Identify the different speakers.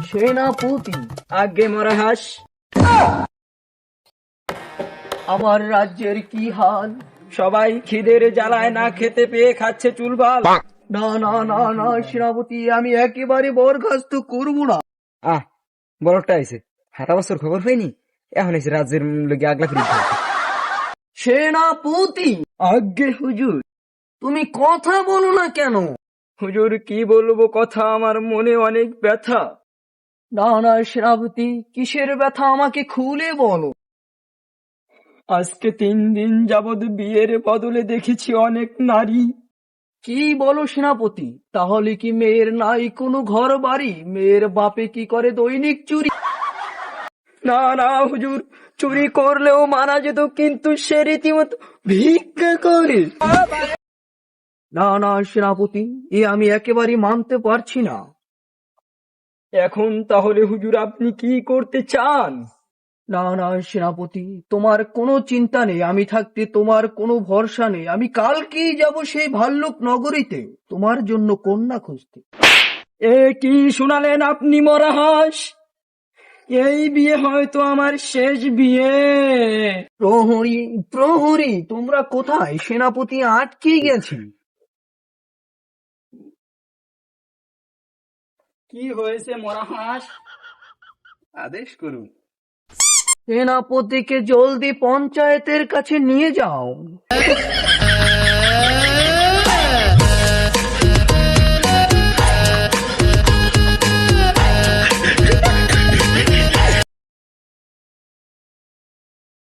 Speaker 1: সেনাপতি,
Speaker 2: আজ্ঞে মহারাজ।
Speaker 1: আমার রাজ্যের কি হাল?
Speaker 2: সবাই খিদের জ্বালায় না খেতে পেয়ে খাচ্ছে চুলবাল।
Speaker 1: না না না না সেনাপতি, আমি একেবারে বরখাস্ত করব না।
Speaker 2: আহ, বড়টা আইছে, সারা বছর খবর পাইনি, এখন এসে রাজ্যের লোকে আগলা ফিরে।
Speaker 1: সেনাপতি,
Speaker 2: আজ্ঞে হুজুর।
Speaker 1: তুমি কথা বলো না কেন?
Speaker 2: হুজুর কি বলবো, কথা আমার মনে অনেক ব্যথা।
Speaker 1: না না সেনাপতি, কিসের ব্যথা আমাকে খুলে বলো।
Speaker 2: আজকে 3 দিন যাবৎ বিয়ের বদলে দেখেছি অনেক নারী।
Speaker 1: কি বলো সেনাপতি? তাহলে কি মেয়ের নাই কোনো ঘর বাড়ি? মেয়ের বাপে কি করে দৈনিক চুরি?
Speaker 2: না না হুজুর, চুরি করলেও মানা যেত, কিন্তু সে রীতিমতো ভিক্ষা করে।
Speaker 1: না না সেনাপতি, এ আমি একেবারে মানতে পারছি না।
Speaker 2: এখন তাহলে হুজুর আপনি কি করতে চান?
Speaker 1: না না সেনাপতি, তোমার কোনো চিন্তা নেই, আমি থাকতে তোমার কোনো ভরসা নেই। আমি কালকেই যাব সেই ভাল্লুক নগরীতে তোমার জন্য কন্যা খুঁজতে।
Speaker 2: এ কি শুনালেন আপনি মহারাজ? এই বিয়ে হয়তো আমার শেষ বিয়ে।
Speaker 1: প্রহরী, প্রহরী, তোমরা কোথায়? সেনাপতি আটকে গেছে।
Speaker 2: কি হয়েছে মহারাজ? আদেশ করুন।
Speaker 1: সেনাপতিকে জলদি পঞ্চায়েতের কাছে নিয়ে যাও।